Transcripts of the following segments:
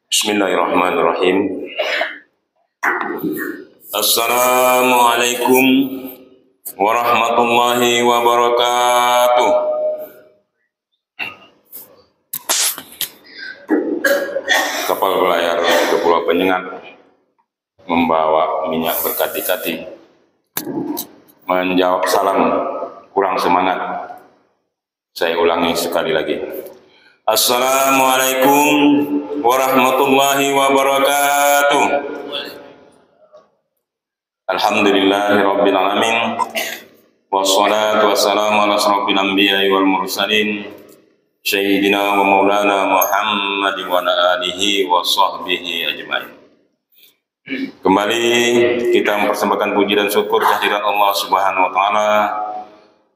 Bismillahirrahmanirrahim. Assalamualaikum warahmatullahi wabarakatuh. Kapal berlayar ke Pulau Penyengat membawa minyak berkati-kati, menjawab salam kurang semangat. Saya ulangi sekali lagi. Assalamualaikum warahmatullahi wabarakatuh. Alhamdulillahirabbil alamin. Wassalatu wassalamu ala asrofil anbiya'i wal mursalin Sayyidina wa maulana Muhammad wa ala alihi wa sahbihi ajma'in. Kembali kita mempersembahkan puji dan syukur kehadirat Allah Subhanahu wa taala,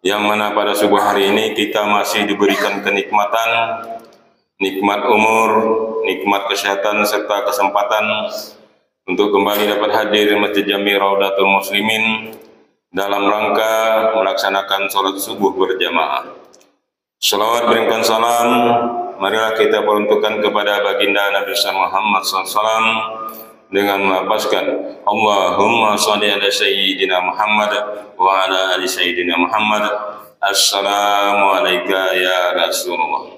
yang mana pada subuh hari ini kita masih diberikan kenikmatan, nikmat umur, nikmat kesehatan serta kesempatan untuk kembali dapat hadir di Masjid Jami Raudatul Muslimin dalam rangka melaksanakan sholat subuh berjamaah. Salawat berikan salam marilah kita peruntukkan kepada baginda Nabi Muhammad SAW dengan melafazkan Allahumma sholli ala sayyidina Muhammad wa ala ali sayyidina Muhammad. Assalamualaikum ya Rasulullah.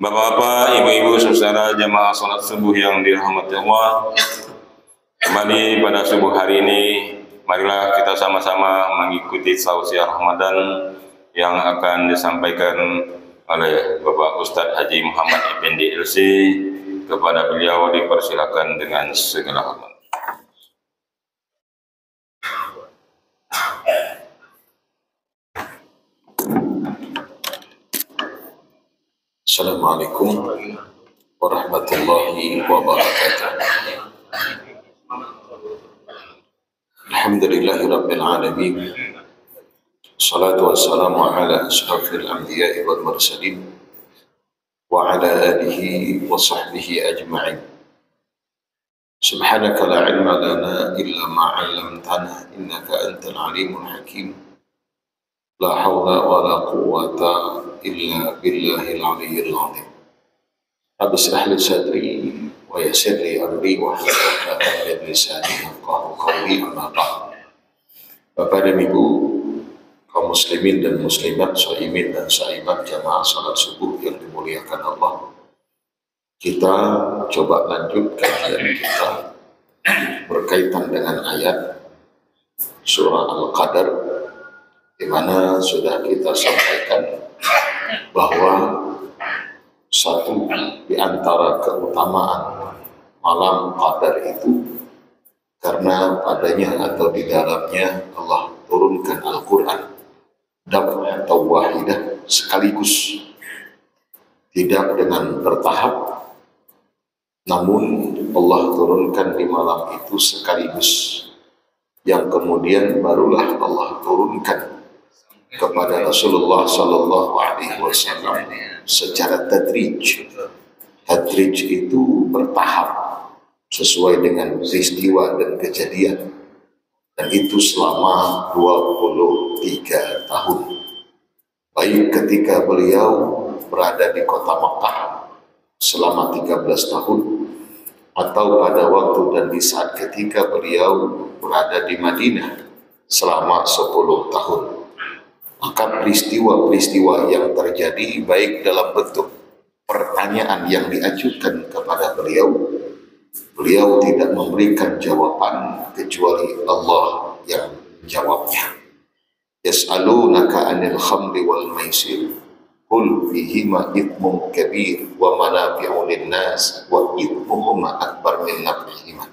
Bapak-bapak, ibu-ibu, saudara jamaah salat subuh yang dirahmati Allah, kembali pada subuh hari ini, marilah kita sama-sama mengikuti tausiah Ramadan yang akan disampaikan oleh Bapak Ustadz Haji Muhammad Effendi LC. Kepada beliau dipersilakan dengan segala hormat. Assalamualaikum warahmatullahi wabarakatuh. Alhamdulillahirabbil alamin. Salatu wassalamu ala asyrafil anbiya'i wal mursalin wa ala alihi wa sahbihi ajma'in. Subhanaka la ilma lana illa ma 'allamtana innaka antal alimul hakim. La haula wa la quwwata illa billahil aliyyil azim. Rabbi shrah li sadri wa yassir li amri wa hlul 'uqdatam min lisani yafqahu qawli. Amma ba'd. Bapak dan Ibu kaum muslimin dan muslimat, shaimin dan shaimat jamaah salat subuh yang dimuliakan Allah, kita coba lanjut kajian kita berkaitan dengan ayat surah Al-Qadar, di mana sudah kita sampaikan bahwa satu di antara keutamaan malam Qadar itu karena padanya atau di dalamnya Allah turunkan Al-Quran atau wahidah sekaligus, tidak dengan bertahap, namun Allah turunkan di malam itu sekaligus, yang kemudian barulah Allah turunkan kepada Rasulullah Sallallahu Alaihi Wasallam secara tadrij. Tadrij itu bertahap sesuai dengan peristiwa dan kejadian, dan itu selama 23 tahun. Baik ketika beliau berada di kota Makkah selama 13 tahun, atau pada waktu dan di saat ketika beliau berada di Madinah selama 10 tahun. Maka peristiwa-peristiwa yang terjadi baik dalam bentuk pertanyaan yang diajukan kepada beliau, beliau tidak memberikan jawaban kecuali Allah yang menjawabnya. Yas'alunaka 'anil khamri wal maisir qul fihima ithmun kabir wa manafi'u lin-nas wa ithmuhuma akbar min naf'ihima.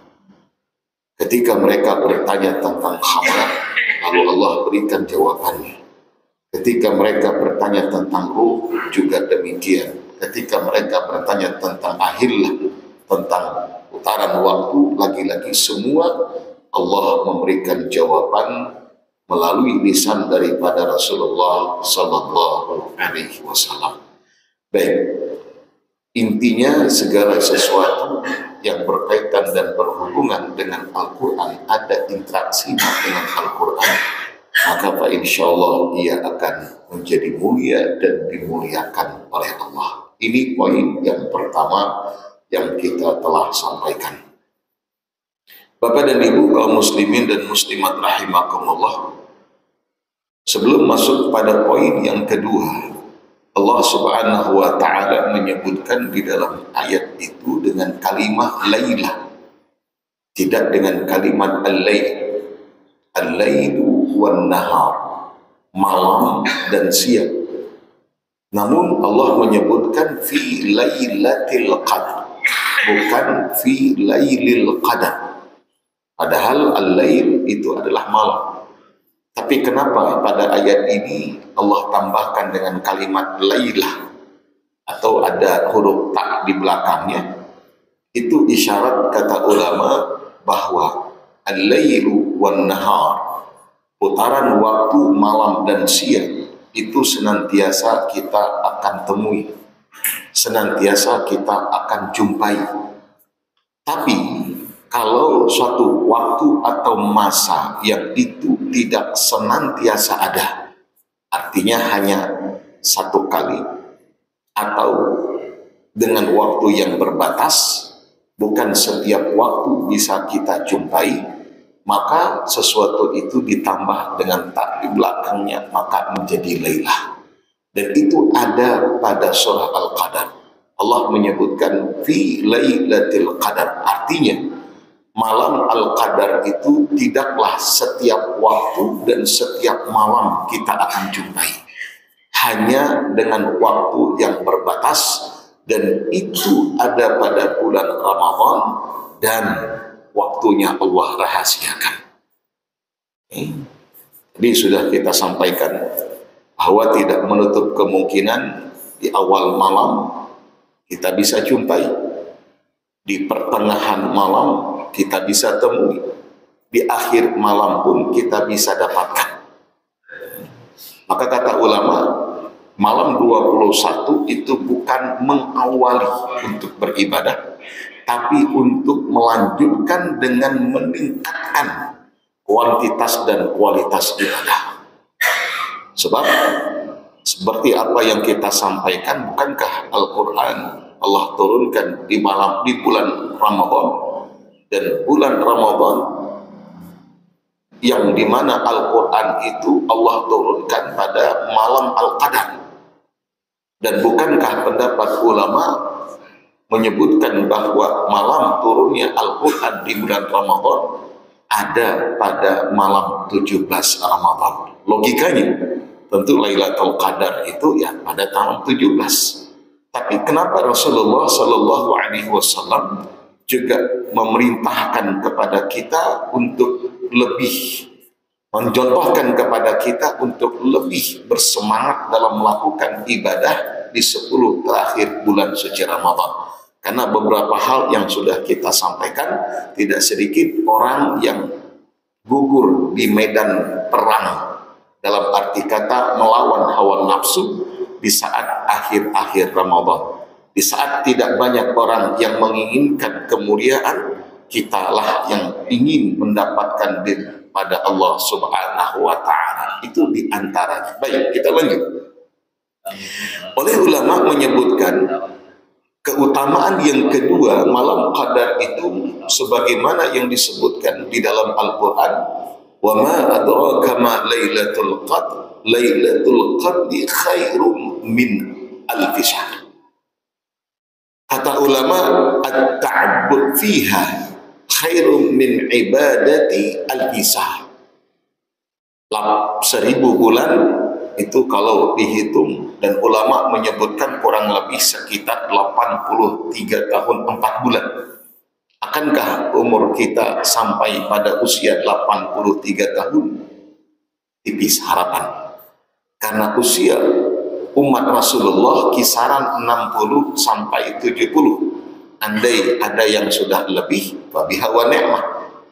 Ketika mereka bertanya tentang khamr, lalu Allah berikan jawabannya. Ketika mereka bertanya tentang ruh, juga demikian. Ketika mereka bertanya tentang ahillah, tentang putaran waktu, lagi-lagi semua Allah memberikan jawaban melalui lisan daripada Rasulullah Sallallahu Alaihi Wasallam. Baik, intinya segala sesuatu yang berkaitan dan berhubungan dengan Al-Quran, ada interaksi dengan Al-Quran, maka Pak insya Allah ia akan menjadi mulia dan dimuliakan oleh Allah. Ini poin yang pertama yang kita telah sampaikan. Bapak dan Ibu kaum muslimin dan muslimat rahimakumullah, sebelum masuk pada poin yang kedua, Allah Subhanahu wa taala menyebutkan di dalam ayat itu dengan kalimat lailah, tidak dengan kalimat al-lail. Al-lailu wan nahar, malam dan siang. Namun Allah menyebutkan fi lailatul qadar, bukan fi lailil qadar. Padahal al-lail itu adalah malam. Tapi kenapa pada ayat ini Allah tambahkan dengan kalimat lailah atau ada huruf ta di belakangnya? Itu isyarat, kata ulama, bahwa al-lailu wan nahar, putaran waktu malam dan siang, itu senantiasa kita akan temui, senantiasa kita akan jumpai. Tapi kalau suatu waktu atau masa yang itu tidak senantiasa ada, artinya hanya satu kali atau dengan waktu yang berbatas, bukan setiap waktu bisa kita jumpai, maka sesuatu itu ditambah dengan tak di belakangnya, maka menjadi lailah. Dan itu ada pada surah Al-Qadar. Allah menyebutkan fi lailatul qadar, artinya malam Al-Qadar itu tidaklah setiap waktu dan setiap malam kita akan jumpai, hanya dengan waktu yang berbatas, dan itu ada pada bulan Ramadan dan waktunya Allah rahasiakan. Jadi sudah kita sampaikan bahwa tidak menutup kemungkinan di awal malam kita bisa jumpai, di pertengahan malam kita bisa temui, di akhir malam pun kita bisa dapatkan. Maka kata ulama, malam 21 itu bukan mengawali untuk beribadah, tapi untuk melanjutkan dengan meningkatkan kuantitas dan kualitas ibadah. Sebab seperti apa yang kita sampaikan, bukankah Al-Quran Allah turunkan di bulan Ramadan, dan bulan Ramadan yang dimana Al-Quran itu Allah turunkan pada malam Al-Qadar. Dan bukankah pendapat ulama menyebutkan bahwa malam turunnya Al-Quran di bulan Ramadan ada pada malam 17 Ramadan. Logikanya tentu Lailatul Qadar itu ya pada tanggal 17. Tapi kenapa Rasulullah Shallallahu Alaihi Wasallam juga memerintahkan kepada kita untuk lebih mencontohkan kepada kita untuk lebih bersemangat dalam melakukan ibadah di 10 terakhir bulan suci Ramadan? Karena beberapa hal yang sudah kita sampaikan, tidak sedikit orang yang gugur di medan perang, dalam arti kata melawan hawa nafsu di saat akhir-akhir Ramadan. Di saat tidak banyak orang yang menginginkan kemuliaan, kitalah yang ingin mendapatkan pada Allah Subhanahu wa ta'ala. Itu diantaranya. Baik, kita lanjut. Oleh ulama menyebutkan keutamaan yang kedua malam Qadar itu sebagaimana yang disebutkan di dalam Al-Quran, wa ma adraka ma lailatul qadr, lailatul qadri khairum min alfi syahr. Kata ulama, at-ta'abbud fiha khairum min ibadati al-isah. 1000 bulan itu kalau dihitung, dan ulama menyebutkan kurang lebih sekitar 83 tahun 4 bulan. Akankah umur kita sampai pada usia 83 tahun? Tipis harapan. Karena usia umat Rasulullah kisaran 60 sampai 70. Andai ada yang sudah lebih, fabiha wa ni'mah.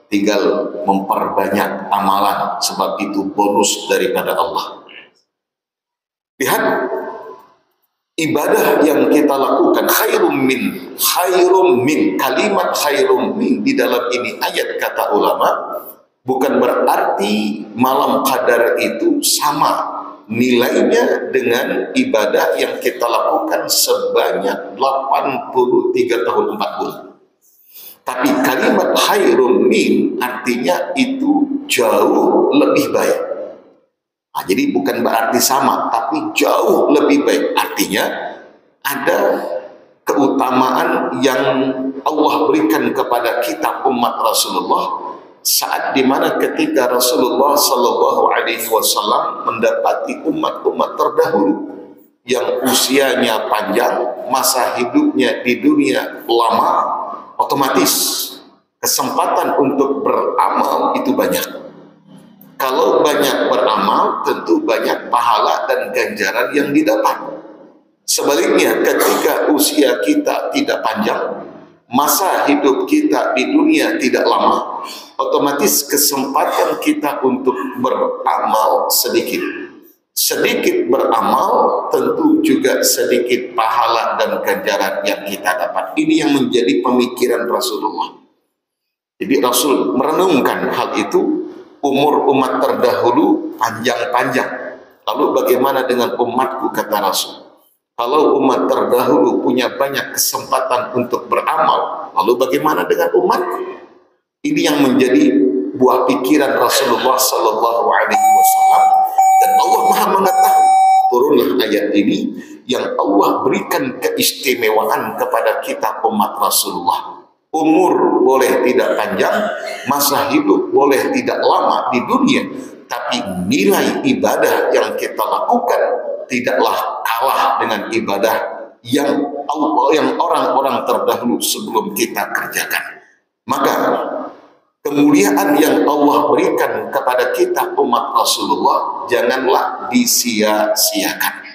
Tinggal memperbanyak amalan, sebab itu bonus daripada Allah. Lihat ibadah yang kita lakukan, khairum min, kalimat khairum min di dalam ini ayat, kata ulama, bukan berarti malam Qadar itu sama nilainya dengan ibadah yang kita lakukan sebanyak 83 tahun 4 bulan. Tapi kalimat khairun min artinya itu jauh lebih baik. Nah, jadi bukan berarti sama, tapi jauh lebih baik. Artinya ada keutamaan yang Allah berikan kepada kita umat Rasulullah saat dimana ketika Rasulullah Sallallahu Alaihi Wasallam mendapati umat-umat terdahulu yang usianya panjang, masa hidupnya di dunia lama, otomatis kesempatan untuk beramal itu banyak. Kalau banyak beramal, tentu banyak pahala dan ganjaran yang didapat. Sebaliknya, ketika usia kita tidak panjang, masa hidup kita di dunia tidak lama, otomatis kesempatan kita untuk beramal sedikit. Sedikit beramal, tentu juga sedikit pahala dan ganjaran yang kita dapat. Ini yang menjadi pemikiran Rasulullah. Jadi Rasul merenungkan hal itu. Umur umat terdahulu panjang-panjang. Lalu bagaimana dengan umatku, kata Rasul? Kalau umat terdahulu punya banyak kesempatan untuk beramal, lalu bagaimana dengan umatku? Ini yang menjadi buah pikiran Rasulullah Sallallahu Alaihi Wasallam, dan Allah Maha mengetahui. Turunlah ayat ini yang Allah berikan keistimewaan kepada kita umat Rasulullah. Umur boleh tidak panjang, masa hidup boleh tidak lama di dunia, tapi nilai ibadah yang kita lakukan tidaklah kalah dengan ibadah yang orang-orang terdahulu sebelum kita kerjakan. Maka kemuliaan yang Allah berikan kepada kita umat Rasulullah janganlah disia-siakan.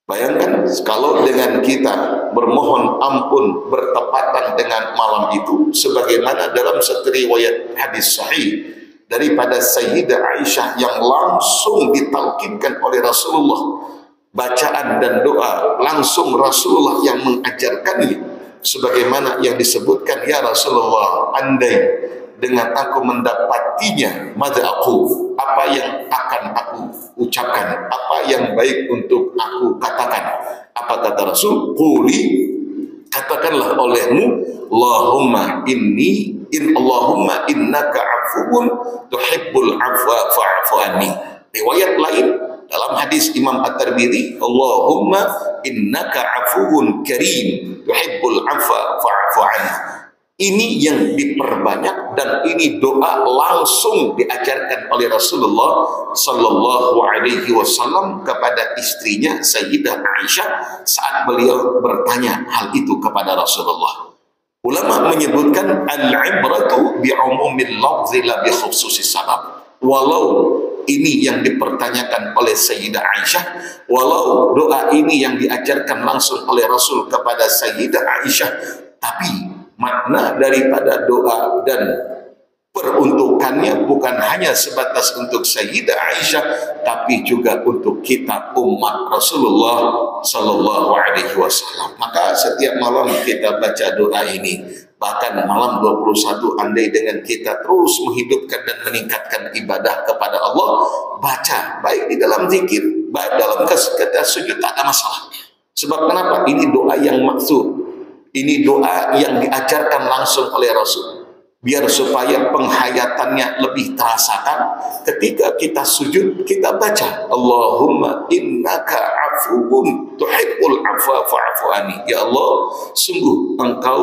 Bayangkan kalau dengan kita bermohon ampun bertepatan dengan malam itu, sebagaimana dalam satu riwayat hadis sahih daripada Sayyidah Aisyah yang langsung ditalkinkan oleh Rasulullah, bacaan dan doa langsung Rasulullah yang mengajarkannya, sebagaimana yang disebutkan, ya Rasulullah, andai dengan aku mendapatinya, mada aku, apa yang akan aku ucapkan, apa yang baik untuk aku katakan. Apa kata Rasul? Quli, katakanlah olehmu, Allahumma Allahumma innaka afuun tuhibbul afwa fa'fu anni. Riwayat lain dalam hadis Imam At-Tirmidzi, Allahumma innaka afuun karim tuhibbul afwa fa'fu anni. Ini yang diperbanyak, dan ini doa langsung diajarkan oleh Rasulullah Sallallahu Alaihi Wasallam kepada istrinya Sayyidah Aisyah saat beliau bertanya hal itu kepada Rasulullah. Ulama menyebutkan al-ibratu bi'umumil lafzi la bi khususis sabab. Walau ini yang dipertanyakan oleh Sayyidah Aisyah, walau doa ini yang diajarkan langsung oleh Rasul kepada Sayyidah Aisyah, tapi makna daripada doa dan peruntukannya bukan hanya sebatas untuk Sayyidah Aisyah, tapi juga untuk kita umat Rasulullah Sallallahu Alaihi Wasallam. Maka setiap malam kita baca doa ini, bahkan malam 21, andai dengan kita terus menghidupkan dan meningkatkan ibadah kepada Allah, baca baik di dalam zikir, baik dalam ketika sujud, tak ada masalah. Sebab kenapa? Ini doa yang maksud. Ini doa yang diajarkan langsung oleh Rasul, biar supaya penghayatannya lebih terasakan. Ketika kita sujud, kita baca Allahumma innaka afuun tuhibbul afwa fa'fu anni. Ya Allah, sungguh Engkau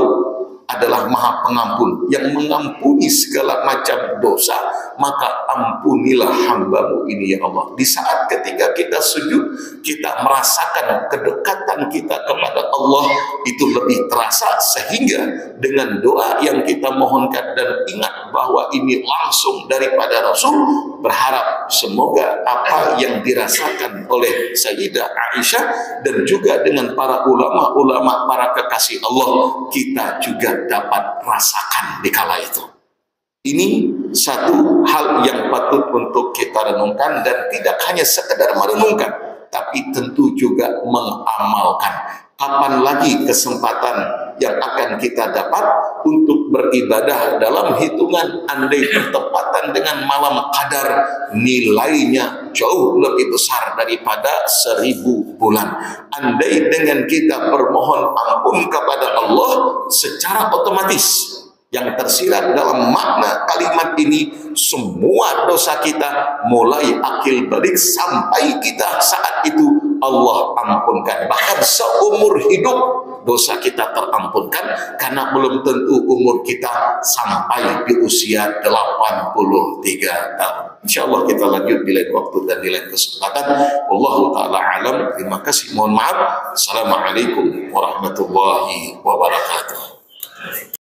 adalah Maha Pengampun yang mengampuni segala macam dosa, maka ampunilah hamba-Mu ini, ya Allah. Di saat ketika kita sujud, kita merasakan kedekatan kita kepada Allah itu lebih terasa, sehingga dengan doa yang kita mohonkan dan ingat bahwa ini langsung daripada Rasul, berharap semoga apa yang dirasakan oleh Sayyidah Aisyah dan juga dengan para ulama-ulama, para kekasih Allah, kita juga dapat rasakan di kala itu. Ini satu hal yang patut untuk kita renungkan, dan tidak hanya sekedar merenungkan, tapi tentu juga mengamalkan. Kapan lagi kesempatan yang akan kita dapat untuk beribadah dalam hitungan andai bertepatan dengan malam qadar, nilainya jauh lebih besar daripada 1000 bulan. Andai dengan kita bermohon ampun kepada Allah, secara otomatis yang tersirat dalam makna kalimat ini, semua dosa kita mulai akil balik sampai kita saat itu Allah ampunkan. Bahkan seumur hidup dosa kita terampunkan, karena belum tentu umur kita sampai di usia 83 tahun. InsyaAllah kita lanjut di lain waktu dan di lain kesempatan. Wallahu ta'ala alam. Terima kasih. Mohon maaf. Assalamualaikum warahmatullahi wabarakatuh.